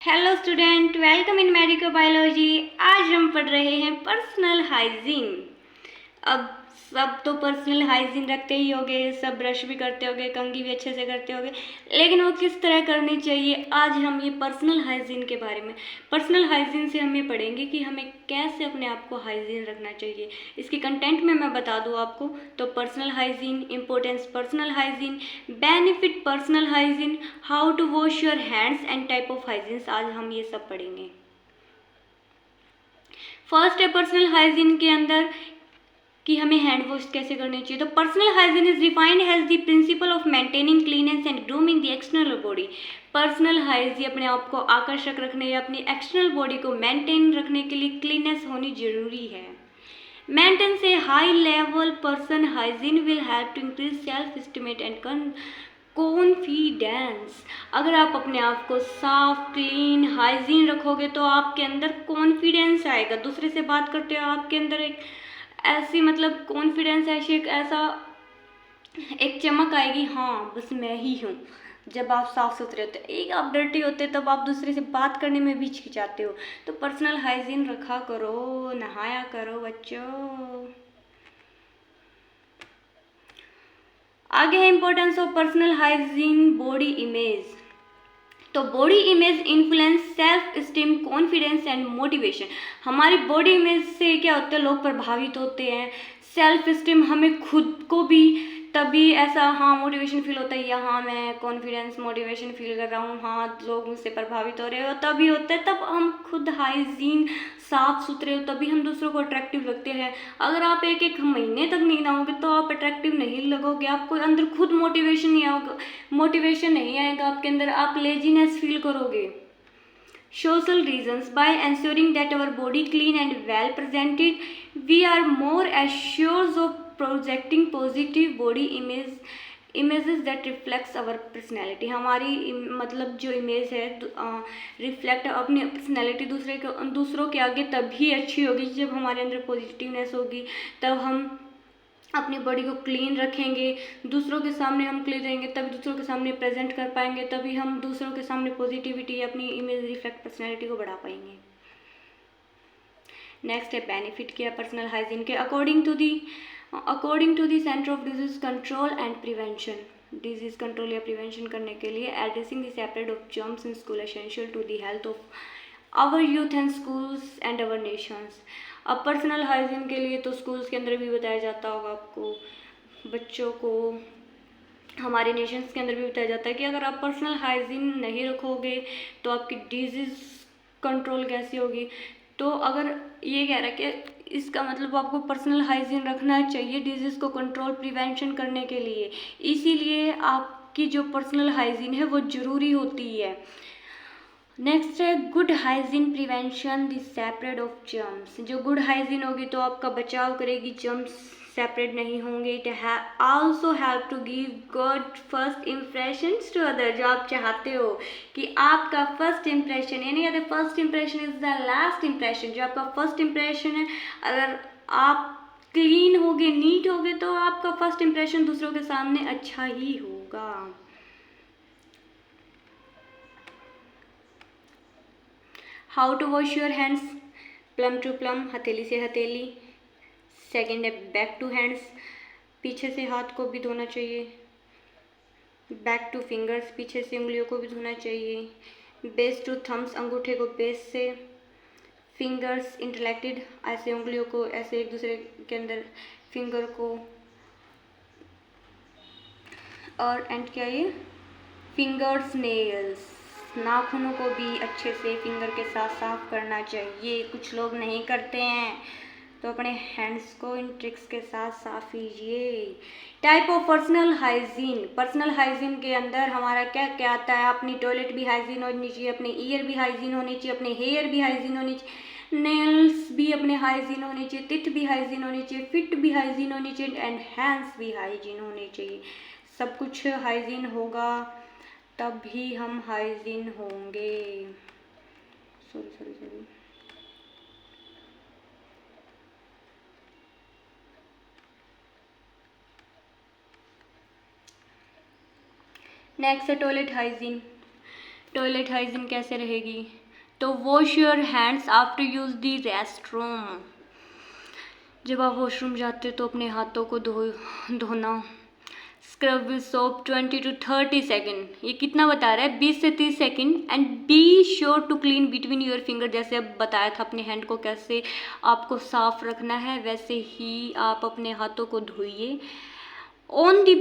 Hello student, welcome in medico biology. आज हम पढ़ रहे हैं पर्सनल हाइजीन। अब सब तो पर्सनल हाइजीन रखते ही होगे, सब ब्रश भी करते होगे, कंघी भी अच्छे से करते होगे, लेकिन वो किस तरह करनी चाहिए, आज हम ये पर्सनल हाइजीन के बारे में, पर्सनल हाइजीन से हम ये पढ़ेंगे कि हमें कैसे अपने आप को हाइजीन रखना चाहिए। इसकी कंटेंट में मैं बता दूँ आपको, तो personal hygiene, importance personal hygiene, benefit personal hygiene, how to wash your hands and type of hygiene, आज हम ये सब पढ़ेंगे। फर्स्ट है पर्सनल हाइजीन के अंदर कि हमें हैंड वॉश कैसे करनी चाहिए। तो personal hygiene is defined as the principle of maintaining cleanness and grooming the external body. Personal hygiene अपने आप को आकर्षक रखने या अपनी एक्सटर्नल बॉडी को मेंटेन रखने के लिए क्लीननेस होनी जरूरी है। Maintain a high level person hygiene will help to increase self estimate and confidence. अगर आप अपने आप को साफ, क्लीन, हाइजीन रखोगे तो आपके अंदर कॉन्फिडेंस आएगा। दूसरे से बात करते हो, आपके अंदर एक ऐसी मतलब कॉन्फिडेंस, ऐसी एक चमक आएगी, हाँ बस मैं ही हूँ। जब आप साफ सुथरे होते, एक आप डर्टी होते तब आप दूसरे से बात करने में भी हिचकिचाते हो। तो पर्सनल हाइजीन रखा करो, नहाया करो बच्चों। आगे है importance of personal hygiene, body image. तो body image influence self esteem, confidence and motivation. हमारी बॉडी इमेज से क्या होता है, लोग प्रभावित होते हैं। सेल्फ स्टीम, हमें खुद को भी तभी ऐसा हाँ मोटिवेशन फील होता है, या हाँ मैं कॉन्फिडेंस मोटिवेशन फील कर रहा हूँ, हाँ लोग मुझसे प्रभावित हो रहे हो, तभी होता है। तब हम खुद हाइजीन, साफ सुथरे हो, तभी हम दूसरों को अट्रैक्टिव लगते हैं। अगर आप एक एक महीने तक नहीं नहाओगे तो आप अट्रैक्टिव नहीं लगोगे, आपको अंदर खुद मोटिवेशन नहीं आएगा, मोटिवेशन नहीं आएगा आपके अंदर, आप लेजीनेस फील करोगे। Social reasons, by ensuring that our body clean and well presented, we are more assured of projecting positive body images that reflects our personality। हमारी मतलब जो इमेज है रिफ्लेक्ट अपनी पर्सनैलिटी दूसरों के आगे तभी अच्छी होगी जब हमारे अंदर पॉजिटिवनेस होगी। तब हम अपनी बॉडी को क्लीन रखेंगे, दूसरों के सामने हम क्लीन रहेंगे, तभी दूसरों के सामने प्रेजेंट कर पाएंगे, तभी हम दूसरों के सामने पॉजिटिविटी, अपनी इमेज, रिफ्लेक्ट पर्सनैलिटी को बढ़ा पाएंगे। नेक्स्ट है बेनिफिट क्या पर्सनल हाइजीन के। According to the centre of disease control and prevention, disease control या प्रिवेंशन करने के लिए addressing the separate of germs in school essential to the health of our youth and schools and our nations. अब personal hygiene के लिए तो schools के अंदर भी बताया जाता होगा आपको, बच्चों को, हमारे नेशंस के अंदर भी बताया जाता है कि अगर आप पर्सनल हाइजीन नहीं रखोगे तो आपकी डिजीज़ कंट्रोल कैसी होगी। तो अगर ये कह रहा है कि इसका मतलब आपको पर्सनल हाइजीन रखना चाहिए डिजीज़ को कंट्रोल, प्रिवेंशन करने के लिए, इसीलिए आपकी जो पर्सनल हाइजीन है वो ज़रूरी होती है। नेक्स्ट है good hygiene prevention the separate of germs. जो गुड हाइजीन होगी तो आपका बचाव करेगी, जर्म्स सेपरेट नहीं होंगे। It also help to give good first impression to other. जो आप चाहते हो कि आपका फर्स्ट इम्प्रेशन, यानी कहते first impression is the last impression. जो आपका फर्स्ट इम्प्रेशन है, अगर आप क्लीन होगे, नीट होगे, तो आपका फर्स्ट इम्प्रेशन दूसरों के सामने अच्छा ही होगा। How to wash your hands, palm to palm, हथेली से हथेली। सेकेंड है बैक टू हैंड्स, पीछे से हाथ को भी धोना चाहिए। बैक टू फिंगर्स, पीछे से उंगलियों को भी धोना चाहिए। बेस टू थम्स, अंगूठे को बेस से। फिंगर्स इंटरलेक्टेड, ऐसे उंगलियों को ऐसे एक दूसरे के अंदर फिंगर को, और एंड क्या ये फिंगर्स नेल्स, नाखूनों को भी अच्छे से फिंगर के साथ साफ करना चाहिए। कुछ लोग नहीं करते हैं, तो अपने हैंड्स को इन ट्रिक्स के साथ साफ कीजिए। Type of personal hygiene, personal hygiene के अंदर हमारा क्या क्या आता है, अपनी टॉयलेट भी हाइजीन होनी चाहिए, अपने ईयर भी हाइजीन होनी चाहिए, अपने हेयर भी हाइजीन होनी चाहिए, नेल्स भी अपने हाइजीन होनी चाहिए, टिथ भी हाइजीन होनी चाहिए, फिट भी हाइजीन होनी चाहिए, एंड हैंड्स भी हाइजीन होनी चाहिए। सब कुछ हाइजीन होगा तभी हम हाइजीन होंगे। सॉरी। नेक्स्ट है टॉयलेट हाइजीन। टॉयलेट हाइजीन कैसे रहेगी? तो wash your hands after use the restroom. जब आप वॉशरूम जाते हो तो अपने हाथों को धोना। Scrub with soap 20 to 30 second. ये कितना बता रहा है? 20 से 30 second. And be sure to clean between your finger. जैसे अब बताया था अपने हैंड को कैसे आपको साफ रखना है, वैसे ही आप अपने हाथों को धोइए। On the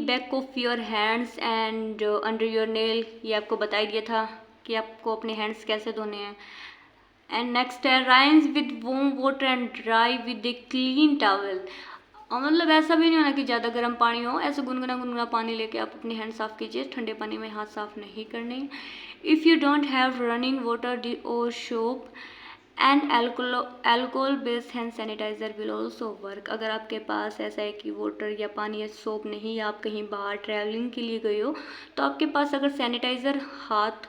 back of your hands and under your nail. ये आपको बता ही दिया था कि आपको अपने हैंड्स कैसे धोने हैं। एंड नेक्स्ट है rinse with warm water and dry with a clean towel. मतलब ऐसा भी नहीं होना कि ज़्यादा गर्म पानी हो, ऐसे गुनगुना पानी लेके आप अपने हैंड साफ़ कीजिए। ठंडे पानी में हाथ साफ़ नहीं करने। If you don't have running water और soap and alcohol based hand sanitiser will also work. अगर आपके पास ऐसा है कि वाटर या पानी या सोप नहीं, या आप कहीं बाहर ट्रैवलिंग के लिए गए हो, तो आपके पास अगर सैनिटाइज़र हाथ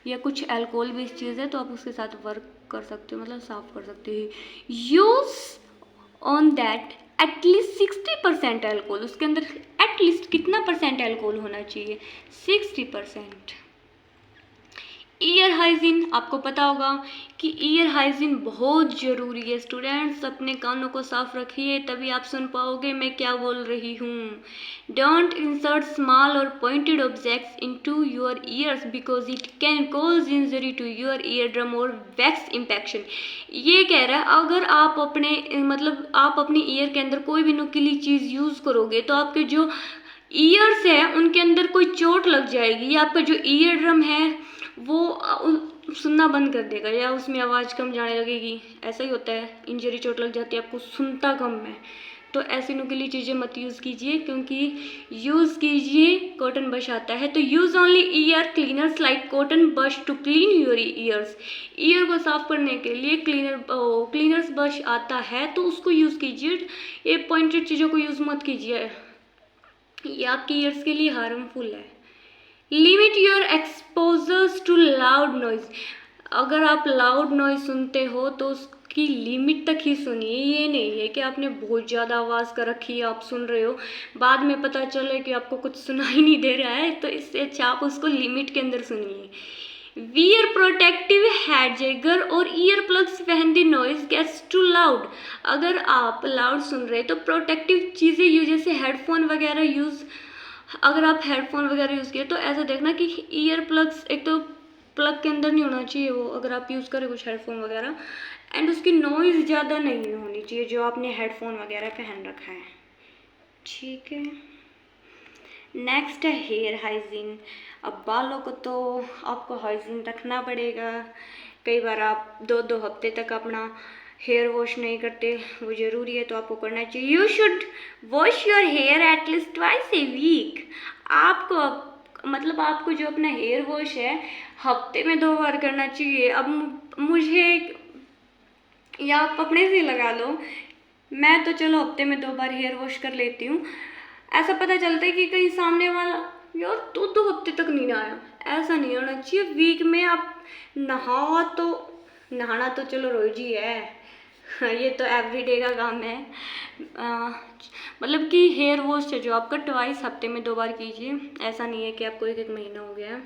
या कुछ अल्कोहल बेस्ड चीज़ है तो आप उसके साथ वर्क कर सकते हो, मतलब साफ़ कर सकते हो। Use on that at least 60% alcohol. उसके अंदर एटलीस्ट कितना परसेंट अल्कोहल होना चाहिए? 60%। ईयर हाइजीन, आपको पता होगा कि ईयर हाइजीन बहुत ज़रूरी है। स्टूडेंट्स अपने कानों को साफ रखिए, तभी आप सुन पाओगे मैं क्या बोल रही हूँ। Don't insert small or pointed objects into your ears because it can cause injury to your eardrum और वैक्स इन्फेक्शन। ये कह रहा है अगर आप अपने ईयर के अंदर कोई भी नुकीली चीज़ यूज़ करोगे तो आपके जो ईयर्स है उनके अंदर कोई चोट लग जाएगी, या आपका जो ईयर ड्रम है वो सुनना बंद कर देगा, या उसमें आवाज़ कम जाने लगेगी। ऐसा ही होता है, इंजरी चोट लग जाती है, आपको सुनता कम है। तो ऐसी नुकीली चीज़ें मत यूज़ कीजिए, क्योंकि यूज़ कीजिए कॉटन ब्रश आता है तो use only ear cleaners like cotton brush to clean your ears. Ear को साफ करने के लिए क्लीनर्स ब्रश आता है तो उसको यूज़ कीजिए। ये पॉइंटेड चीज़ों को यूज़ मत कीजिए, ये आपके ईयर्स के लिए हार्मफुल है। Limit your exposures to loud noise. अगर आप लाउड नॉइज सुनते हो तो उसकी लिमिट तक ही सुनिए। ये नहीं है कि आपने बहुत ज़्यादा आवाज़ कर रखी है, आप सुन रहे हो, बाद में पता चले कि आपको कुछ सुनाई नहीं दे रहा है, तो इससे अच्छा आप उसको लिमिट के अंदर सुनिए। वियर प्रोटेक्टिव हेडजेगर और earplugs when the noise gets too loud. अगर आप लाउड सुन रहे हैं तो प्रोटेक्टिव चीज़ें यूज, जैसे हेडफोन वगैरह यूज़। अगर आप हेडफोन वगैरह यूज़ किए तो ऐसा देखना कि ईयर प्लग्स एक तो प्लग के अंदर नहीं होना चाहिए वो, अगर आप यूज़ करें कुछ हेडफोन वगैरह, एंड उसकी नॉइज़ ज़्यादा नहीं होनी चाहिए जो आपने हेडफोन वगैरह पहन रखा है। ठीक है, नेक्स्ट है हेयर हाइजीन। अब बालों को तो आपको हाइजीन रखना पड़ेगा। कई बार आप 2-2 हफ्ते तक अपना हेयर वॉश नहीं करते, वो ज़रूरी है तो आपको करना चाहिए। You should wash your hair at least twice a week. आपको जो अपना हेयर वॉश है हफ्ते में 2 बार करना चाहिए। अब मुझे, या आप अपने से लगा लो, मैं तो चलो हफ्ते में 2 बार हेयर वॉश कर लेती हूँ। ऐसा पता चलता है कि कहीं सामने वाला यार 2-2 हफ्ते तक नहीं आया, ऐसा नहीं होना चाहिए। वीक में आप नहाना तो चलो रोज ही है, ये तो एवरीडे का काम है। मतलब कि हेयर वॉश है जो आपका ट्वाइस हफ्ते में 2 बार कीजिए, ऐसा नहीं है कि आपको 1 महीना हो गया है।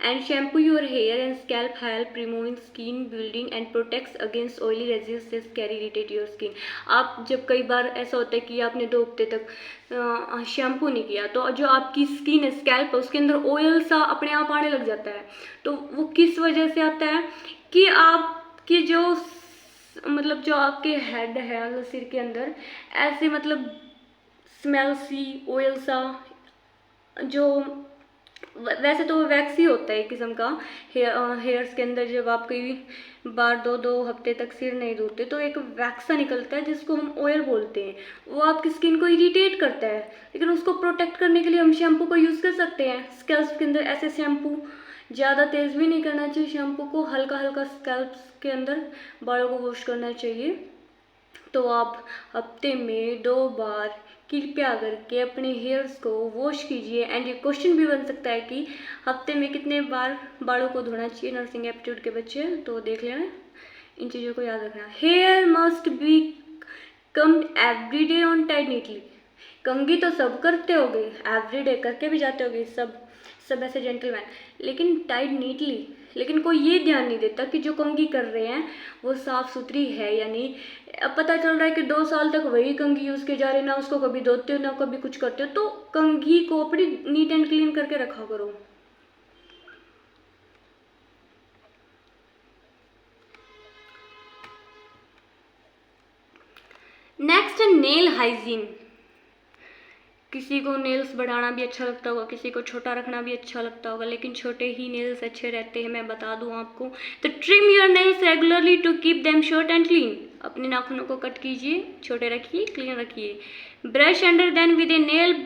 And shampoo your hair and scalp help removing skin building and protects against oily resistance carry irritate your skin. आप जब कई बार ऐसा होता है कि आपने 2 हफ्ते तक शैम्पू नहीं किया तो जो आपकी स्किन है, स्कैल्प है, उसके अंदर ऑयल सा अपने आप आने लग जाता है। तो वो किस वजह से आता है कि आपकी जो आपके हेड है सिर के अंदर ऐसे स्मेल सी ऑयल सा, जो वैसे तो वैक्स ही होता है एक किस्म का हेयर्स के अंदर। जब आप कई बार 2-2 हफ्ते तक सिर नहीं धोते तो एक वैक्स सा निकलता है जिसको हम ऑयल बोलते हैं। वो आपकी स्किन को इरिटेट करता है, लेकिन उसको प्रोटेक्ट करने के लिए हम शैम्पू को यूज़ कर सकते हैं। स्कैल्प के अंदर ऐसे शैम्पू ज़्यादा तेज़ भी नहीं करना चाहिए, शैम्पू को हल्का हल्का स्कैल्प के अंदर बालों को वॉश करना चाहिए। तो आप हफ्ते में 2 बार कृपया करके अपने हेयर्स को वॉश कीजिए। एंड ये क्वेश्चन भी बन सकता है कि हफ्ते में कितने बार बालों को धोना चाहिए, नर्सिंग एप्टीट्यूड के बच्चे तो देख लेना, इन चीज़ों को याद रखना। Hair must be combed every day on tight neatly. कंघी तो सब करते होगे, एवरी डे करके भी जाते होगे सब ऐसे जेंटलमैन, लेकिन टाइड नीटली। लेकिन कोई ये ध्यान नहीं देता कि जो कंघी कर रहे हैं वो साफ़ सुथरी है या नहीं। अब पता चल रहा है कि 2 साल तक वही कंघी यूज़ किए जा रहे, ना उसको कभी धोते हो ना कभी कुछ करते हो। तो कंघी को अपनी नीट एंड क्लीन करके रखा करो। नेक्स्ट है नेल हाइजीन। किसी को नेल्स बढ़ाना भी अच्छा लगता होगा, किसी को छोटा रखना भी अच्छा लगता होगा, लेकिन छोटे ही नेल्स अच्छे रहते हैं, मैं बता दूं आपको। तो trim your nails regularly to keep them short and clean. अपने नाखूनों को कट कीजिए, छोटे रखिए, क्लीन रखिए। Brush under then with a nail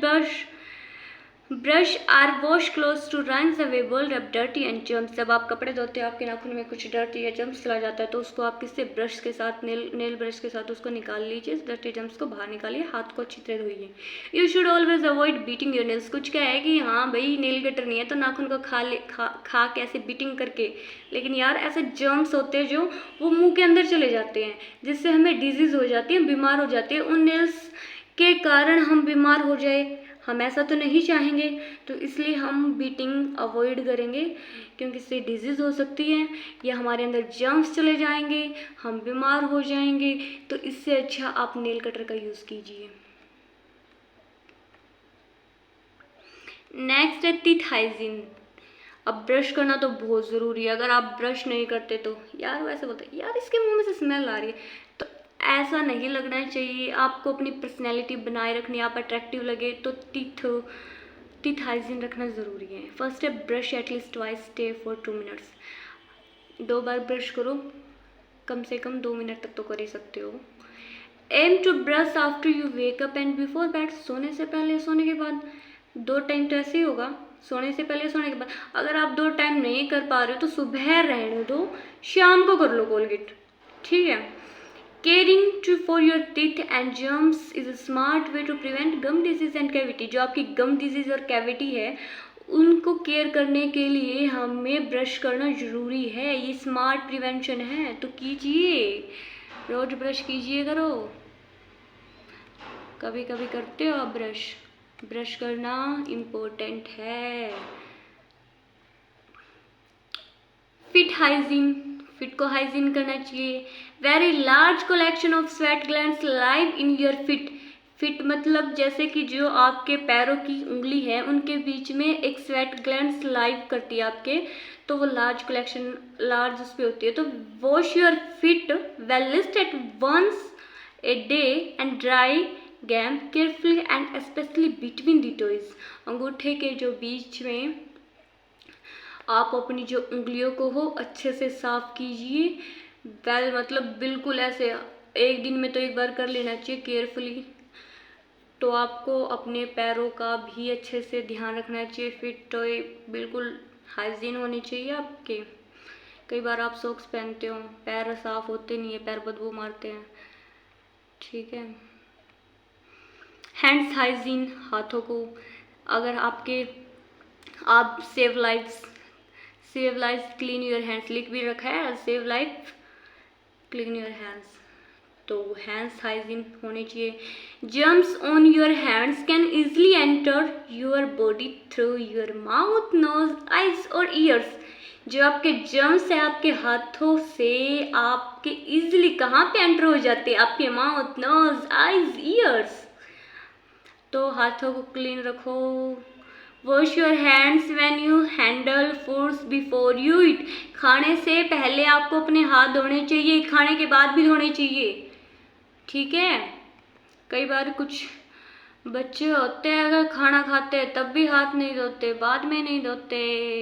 brush or wash close to runs away bowl rub dirty and germs. जब आप कपड़े धोते हैं आपके नाखून में कुछ डर्टी या जम्स चला जाता है तो उसको आप किससे, ब्रश के साथ, नेल ब्रश के साथ उसको निकाल लीजिए। डर्टी जम्स को बाहर निकालिए, हाथ को अच्छी तरह धोइए। You should always avoid biting your nails. कुछ क्या है कि हाँ भाई नेल कटर नहीं है तो नाखून को खा के ऐसे बीटिंग करके, लेकिन यार ऐसे जर्म्स होते हैं जो वो मुंह के अंदर चले जाते हैं, जिससे हमें डिजीज़ हो जाती है, बीमार हो जाते हैं। उन नेल्स के कारण हम बीमार हो जाए, हम ऐसा तो नहीं चाहेंगे। तो इसलिए हम बीटिंग अवॉइड करेंगे, क्योंकि इससे डिजीज़ हो सकती है या हमारे अंदर जर्म्स चले जाएंगे, हम बीमार हो जाएंगे। तो इससे अच्छा आप नेल कटर का यूज़ कीजिए। नेक्स्ट है टीथ हाइजीन। अब ब्रश करना तो बहुत ज़रूरी है। अगर आप ब्रश नहीं करते तो यार वैसे बोलते हैं यार इसके मुंह में से स्मेल आ रही है, तो ऐसा नहीं लगना चाहिए। आपको अपनी पर्सनैलिटी बनाए रखनी, आप अट्रैक्टिव लगे तो टीथ हाइजीन रखना ज़रूरी है। फर्स्ट है brush at least twice day for 2 minutes. 2 bar brush करो, कम से कम 2 मिनट तक तो कर ही सकते हो। Aim to brush after you wake up and before bed. सोने से पहले, सोने के बाद। 2 टाइम तो ऐसे ही होगा, सोने से पहले, सोने के बाद। अगर आप 2 टाइम नहीं कर पा रहे हो तो सुबह रहने दो, शाम को कर लो कोलगेट, ठीक है। Caring for your teeth and germs is a smart way to prevent gum disease and cavity. जो आपकी गम डिजीज और कैविटी है उनको केयर करने के लिए हमें ब्रश करना ज़रूरी है। ये स्मार्ट प्रिवेंशन है, तो कीजिए, रोज ब्रश कीजिए करो। कभी कभी करते हो आप ब्रश करना इम्पोर्टेंट है। फिट हाइजीन, फिट को हाइजीन करना चाहिए। Very large collection of sweat glands live in your fit. Fit मतलब जैसे कि जो आपके पैरों की उंगली है उनके बीच में एक स्वेट ग्लैंड्स लाइव करती है आपके, तो वो लार्ज उस पर होती है। तो wash your feet well least at once a day and dry them carefully and especially between the toes. अंगूठे के जो बीच में आप अपनी जो उंगलियों को हो अच्छे से साफ कीजिए। वेल मतलब बिल्कुल ऐसे 1 दिन में तो 1 बार कर लेना चाहिए केयरफुली। तो आपको अपने पैरों का भी अच्छे से ध्यान रखना चाहिए। फिट तो बिल्कुल हाइजीन होनी चाहिए आपके। कई बार आप सॉक्स पहनते हो, पैर साफ होते नहीं है, पैर बदबू मारते हैं, ठीक है। हैंड्स हाइजीन, हाथों को अगर आप save life clean your hands लिख भी रखा है, save life clean your hands, तो हैंड्स हाइजीन होनी चाहिए। Germs on your hands can easily enter your body through your mouth, nose, eyes और ईयर्स। जो आपके जर्म्स है आपके हाथों से आपके इजली कहाँ पे एंटर हो जाते हैं, आपके माउथ, नोज, आइज, ईयर्स। तो हाथों को क्लीन रखो। Wash your hands when you handle foods before you eat. खाने से पहले आपको अपने हाथ धोने चाहिए, खाने के बाद भी धोने चाहिए, ठीक है। कई बार कुछ बच्चे होते हैं अगर खाना खाते हैं तब भी हाथ नहीं धोते, बाद में नहीं धोते,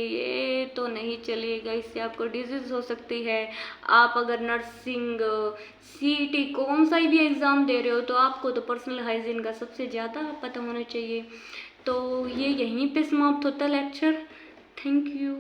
ये तो नहीं चलेगा, इससे आपको डिजीज़ हो सकती है। आप अगर नर्सिंग, सीईटी कौन सा भी एग्ज़ाम दे रहे हो तो आपको तो पर्सनल हाइजीन का सबसे ज़्यादा पता होना चाहिए। तो ये यहीं पे समाप्त होता है लेक्चर। Thank you.